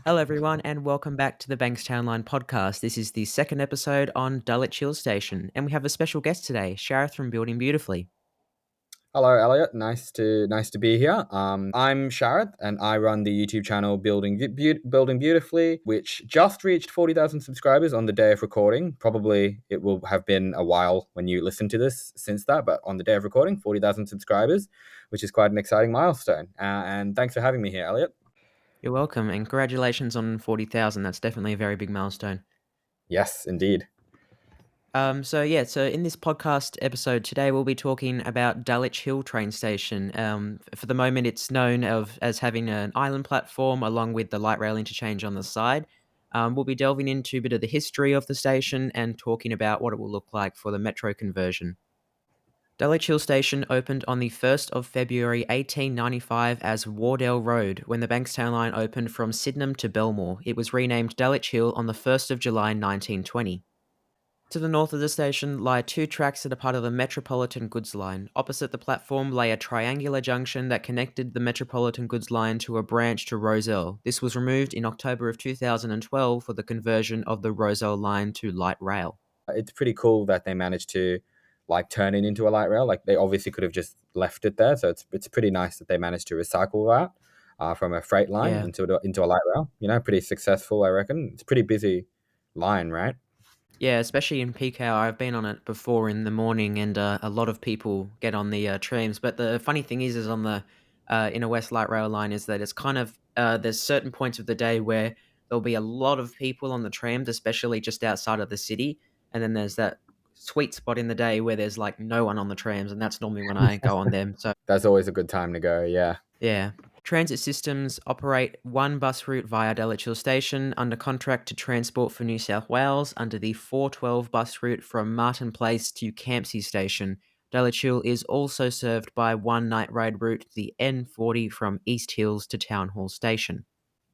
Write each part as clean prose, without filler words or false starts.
Hello, everyone, and welcome back to the Bankstown Line podcast. This is the second episode on Dulwich Hill Station, and we have a special guest today, Shareth from Building Beautifully. Hello, Elliot. Nice to be here. I'm Sharad, and I run the YouTube channel Building Beautifully, which just reached 40,000 subscribers on the day of recording. Probably it will have been a while when you listen to this since that, but on the day of recording, 40,000 subscribers, which is quite an exciting milestone. And thanks for having me here, Elliot. You're welcome, and congratulations on 40,000. That's definitely a very big milestone. Yes, indeed. So in this podcast episode today, we'll be talking about Dulwich Hill train station. For the moment, it's known as having an island platform along with the light rail interchange on the side. We'll be delving into a bit of the history of the station and talking about what it will look like for the metro conversion. Dulwich Hill Station opened on the 1st of February 1895 as Wardell Road when the Bankstown line opened from Sydenham to Belmore. It was renamed Dulwich Hill on the 1st of July 1920. To the north of the station lie two tracks that are part of the Metropolitan Goods Line. Opposite the platform lay a triangular junction that connected the Metropolitan Goods Line to a branch to Rozelle. This was removed in October of 2012 for the conversion of the Rozelle line to light rail. It's pretty cool that they managed to turn it into a light rail. Like they obviously could have just left it there, so it's pretty nice that they managed to recycle that from a freight line Yeah. into a light rail. Pretty successful, I reckon. It's a pretty busy line, right? Yeah, especially in peak hour. I've been on it before in the morning, and a lot of people get on the trams. But the funny thing is on the Inner West Light Rail line is that it's kind of there's certain points of the day where there'll be a lot of people on the trams, especially just outside of the city, and then there's that sweet spot in the day where there's like no one on the trams, and that's normally when I go on them. So That's always a good time to go. Yeah. yeah. Transit systems operate one bus route via Dulwich Hill Station under contract to Transport for New South Wales under the 412 bus route from Martin Place to Campsie Station. Dulwich Hill is also served by one night ride route, the N40 from East Hills to Town Hall Station.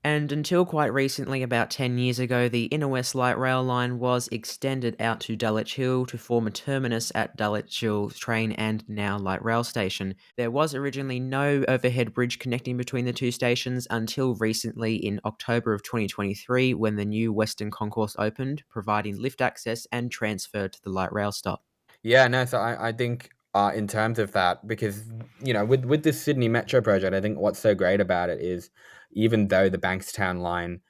And until quite recently, about 10 years ago, the Inner West Light Rail line was extended out to Dulwich Hill to form a terminus at Dulwich Hill train and now light rail station. There was originally no overhead bridge connecting between the two stations until recently in October of 2023 when the new Western Concourse opened, providing lift access and transfer to the light rail stop. Yeah, no, so I think in terms of that, because with this Sydney Metro project, I think what's so great about it is even though the Bankstown line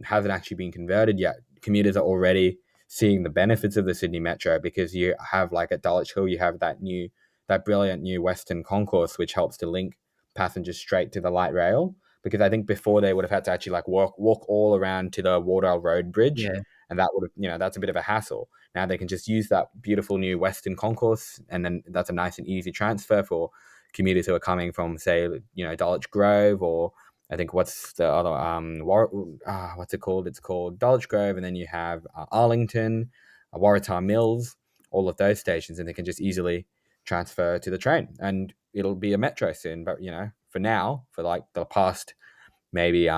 hasn't actually been converted yet, commuters are already seeing the benefits of the Sydney Metro because you have like at Dulwich Hill, you have that brilliant new Western Concourse which helps to link passengers straight to the light rail. Because I think before they would have had to actually like walk all around to the Wardell Road Bridge, Yeah. and that would have that's a bit of a hassle. Now they can just use that beautiful new Western Concourse, and then that's a nice and easy transfer for commuters who are coming from, say, Dulwich Grove, or I think what's the other what's it called? It's called Dulwich Grove, and then you have Arlington, Waratah Mills, all of those stations, and they can just easily transfer to the train, and it'll be a metro soon. But for now, for like the past maybe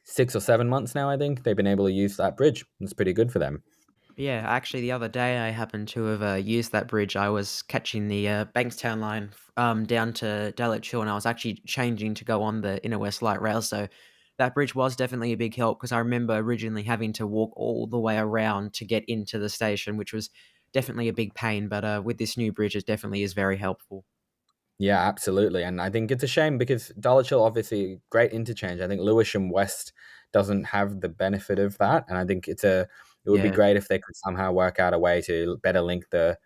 6 or 7 months now, I think they've been able to use that bridge. It's pretty good for them. Yeah, actually, the other day I happened to have used that bridge. I was catching the Bankstown line down to Dulwich Hill, and I was actually changing to go on the Inner West Light Rail. So that bridge was definitely a big help because I remember originally having to walk all the way around to get into the station, which was definitely a big pain. But with this new bridge, it definitely is very helpful. Yeah, absolutely. And I think it's a shame because Dulwich Hill, obviously, great interchange. I think Lewisham West doesn't have the benefit of that. And I think it would be Yeah. great if they could somehow work out a way to better link the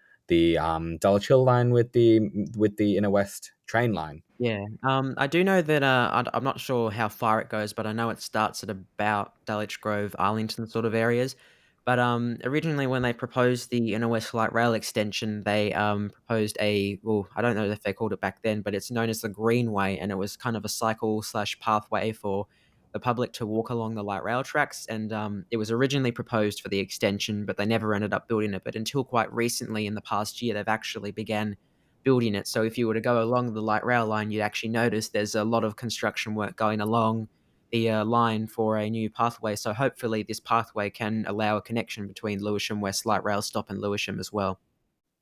Dulwich Hill line with the Inner West train line. Yeah, I do know that I'm not sure how far it goes, but I know it starts at about Dulwich Grove, Arlington sort of areas. But originally, when they proposed the Inner West Light Rail extension, they proposed well, I don't know if they called it back then, but it's known as the Greenway, and it was kind of a cycle slash pathway for the public to walk along the light rail tracks. And it was originally proposed for the extension, but they never ended up building it. But until quite recently, in the past year, they've actually began building it. So if you were to go along the light rail line, you'd actually notice there's a lot of construction work going along the line for a new pathway. So hopefully this pathway can allow a connection between Lewisham West Light Rail Stop and Lewisham as well.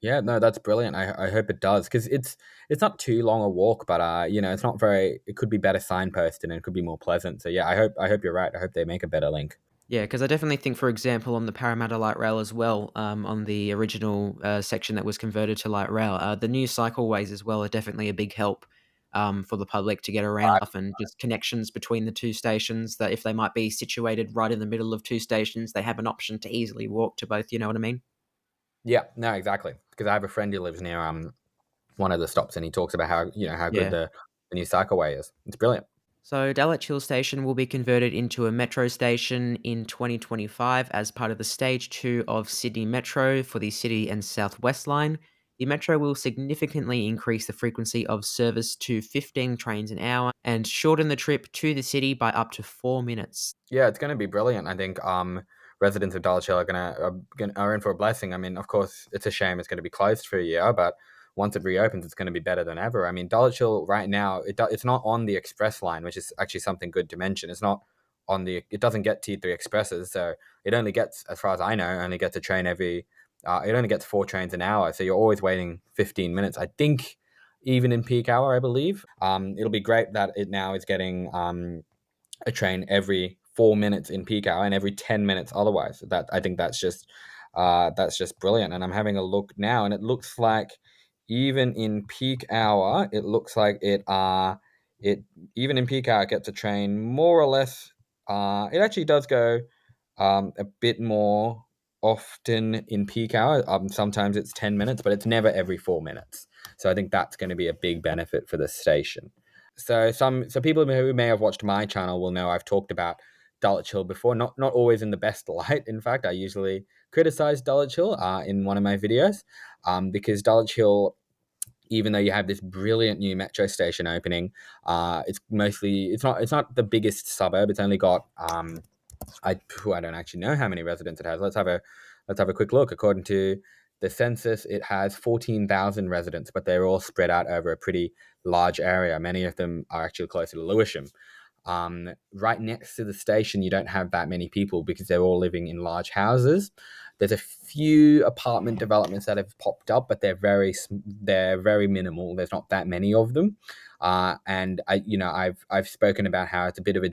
Yeah, no, that's brilliant. I hope it does because it's not too long a walk, but it's not very. It could be better signposted and it could be more pleasant. So yeah, I hope you're right. I hope they make a better link. Yeah, because I definitely think, for example, on the Parramatta Light Rail as well, on the original section that was converted to light rail, the new cycleways as well are definitely a big help for the public to get around stuff, and just connections between the two stations. That if they might be situated right in the middle of two stations, they have an option to easily walk to both. You know what I mean? Yeah, no, exactly. Because I have a friend who lives near one of the stops, and he talks about how good Yeah. the new cycleway is. It's brilliant. So Dulwich Hill Station will be converted into a metro station in 2025 as part of the Stage 2 of Sydney Metro for the City and South West Line. The metro will significantly increase the frequency of service to 15 trains an hour and shorten the trip to the city by up to 4 minutes. Yeah, it's going to be brilliant. I think residents of Dulwich Hill are in for a blessing. I mean, of course, it's a shame it's going to be closed for a year, but once it reopens, it's going to be better than ever. I mean, Dulwich Hill right now it's not on the express line, which is actually something good to mention. It's not on the it doesn't get T3 expresses, so it only gets, as far as I know, only gets a train every. It only gets 4 trains an hour, so you're always waiting 15 minutes. I think even in peak hour, I believe. It'll be great that it now is getting a train every 4 minutes in peak hour and every 10 minutes otherwise. That I think that's just brilliant. And I'm having a look now, and it looks like even in peak hour, it looks like it even in peak hour it gets a train more or less. It actually does go a bit more often in peak hour. Sometimes it's 10 minutes, but it's never every 4 minutes. So I think that's going to be a big benefit for the station. So people who may have watched my channel will know I've talked about Dulwich Hill before. Not always in the best light. In fact, I usually criticize Dulwich Hill in one of my videos because Dulwich Hill, even though you have this brilliant new metro station opening, it's not the biggest suburb. It's only got I don't actually know how many residents it has. Let's have a quick look. According to the census, it has 14,000 residents, but they're all spread out over a pretty large area. Many of them are actually closer to Lewisham. Right next to the station, you don't have that many people because they're all living in large houses. There's a few apartment developments that have popped up, but they're very minimal. There's not that many of them, and I've spoken about how it's a bit of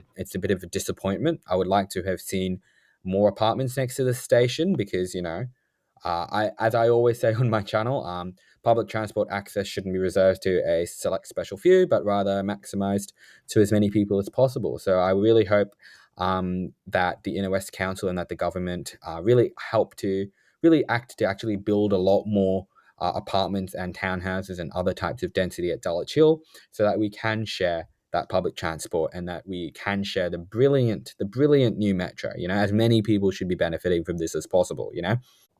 a disappointment. I would like to have seen more apartments next to the station because as I always say on my channel, public transport access shouldn't be reserved to a select special few, but rather maximized to as many people as possible. So I really hope that the Inner West Council and that the government really help to really act to actually build a lot more apartments and townhouses and other types of density at Dulwich Hill so that we can share that public transport and that we can share the brilliant new metro. As many people should be benefiting from this as possible.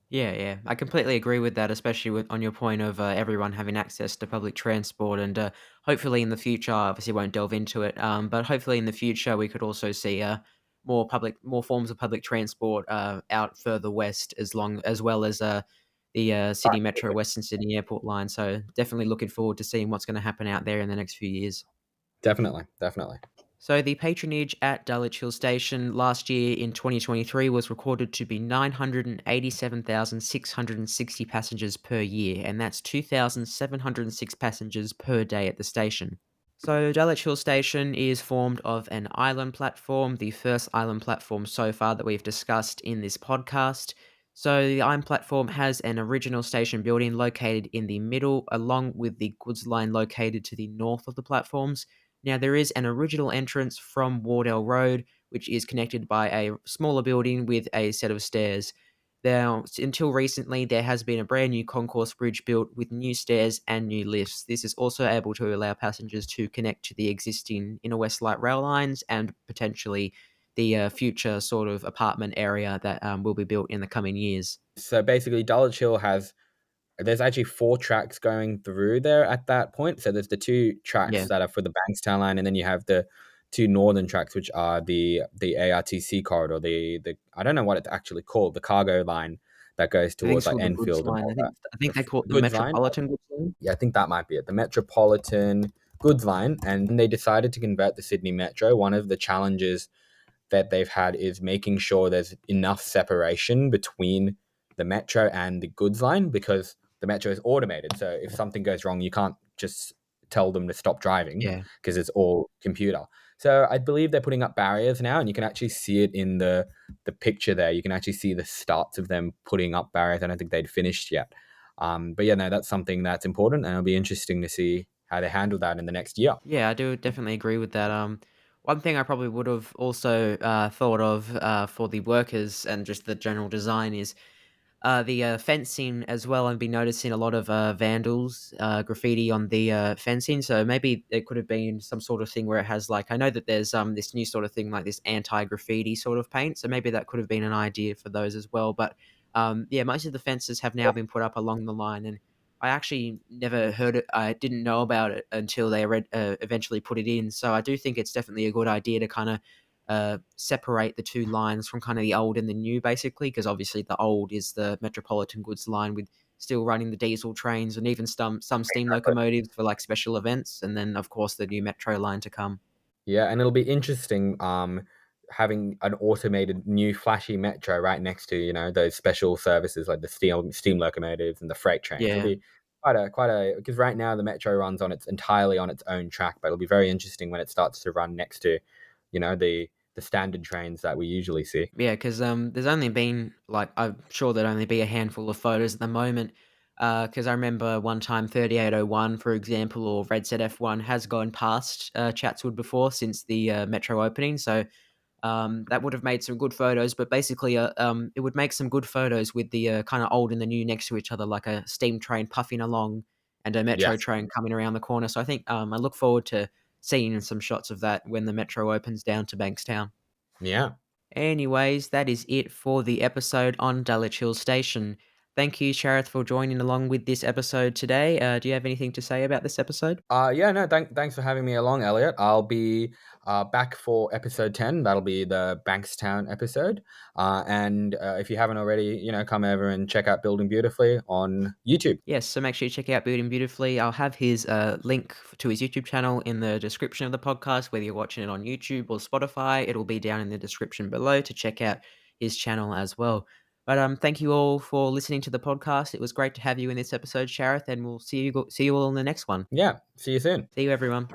Yeah, yeah, I completely agree with that, especially on your point of everyone having access to public transport, and hopefully in the future, obviously won't delve into it, but hopefully in the future we could also see more forms of public transport out further west, as well as the City Metro Western Sydney Airport line. So definitely looking forward to seeing what's going to happen out there in the next few years. Definitely, definitely. So the patronage at Dulwich Hill Station last year in 2023 was recorded to be 987,660 passengers per year, and that's 2,706 passengers per day at the station. So Dulwich Hill Station is formed of an island platform, the first island platform so far that we've discussed in this podcast. So the island platform has an original station building located in the middle, along with the goods line located to the north of the platforms. Now, there is an original entrance from Wardell Road, which is connected by a smaller building with a set of stairs. Now, until recently, there has been a brand new concourse bridge built with new stairs and new lifts. This is also able to allow passengers to connect to the existing Inner West Light rail lines and potentially the future sort of apartment area that will be built in the coming years. So basically, Dulwich Hill there's actually 4 tracks going through there at that point. So there's the 2 tracks Yeah, that are for the Bankstown line, and then you have the 2 northern tracks, which are the ARTC corridor, the I don't know what it's actually called, the cargo line that goes I think towards it's like called the goods Enfield and line. all that. I think they call it the Goods line. Metropolitan goods line. Yeah, I think that might be it. The Metropolitan Goods line, and they decided to convert the Sydney Metro. One of the challenges that they've had is making sure there's enough separation between the metro and the goods line because the metro is automated. So if something goes wrong, you can't just tell them to stop driving Yeah. because it's all computer. So I believe they're putting up barriers now, and you can actually see it in the picture there. You can actually see the starts of them putting up barriers. I don't think they'd finished yet. But yeah, no, that's something that's important, and it'll be interesting to see how they handle that in the next year. Yeah, I do definitely agree with that. One thing I probably would have also thought of for the workers and just the general design is the fencing as well. I've been noticing a lot of vandals, graffiti on the fencing. So maybe it could have been some sort of thing where it has like I know that there's this new sort of thing like this anti-graffiti sort of paint. So maybe that could have been an idea for those as well. But yeah, most of the fences have now been put up along the line, and I actually never heard it. I didn't know about it until they eventually put it in. So I do think it's definitely a good idea to kind of separate the two lines from kind of the old and the new, basically, because obviously the old is the Metropolitan Goods line with still running the diesel trains and even some steam locomotives for like special events, and then of course the new metro line to come. Yeah, and it'll be interesting having an automated new flashy metro right next to, those special services like the steam locomotives and the freight trains. It'll Yeah, be quite a because right now the metro runs on its entirely on its own track, but it'll be very interesting when it starts to run next to, the standard trains that we usually see. yeah, because there's only been like I'm sure there'd only be a handful of photos at the moment. Because I remember one time 3801, for example, or Red Set F1 has gone past Chatswood before since the metro opening. So that would have made some good photos, but basically, it would make some good photos with the kind of old and the new next to each other, like a steam train puffing along and a metro Yes. train coming around the corner. So I think I look forward to seeing some shots of that when the metro opens down to Bankstown. Yeah. Anyways, that is it for the episode on Dulwich Hill Station. Thank you, Shareth, for joining along with this episode today. Do you have anything to say about this episode? Yeah, no, thanks for having me along, Elliot. I'll be back for episode 10. That'll be the Bankstown episode. And if you haven't already, come over and check out Building Beautifully on YouTube. Yes, so make sure you check out Building Beautifully. I'll have his link to his YouTube channel in the description of the podcast, whether you're watching it on YouTube or Spotify. It'll be down in the description below to check out his channel as well. But thank you all for listening to the podcast. It was great to have you in this episode, Shareth, and we'll see you all in the next one. Yeah, see you soon. See you, everyone.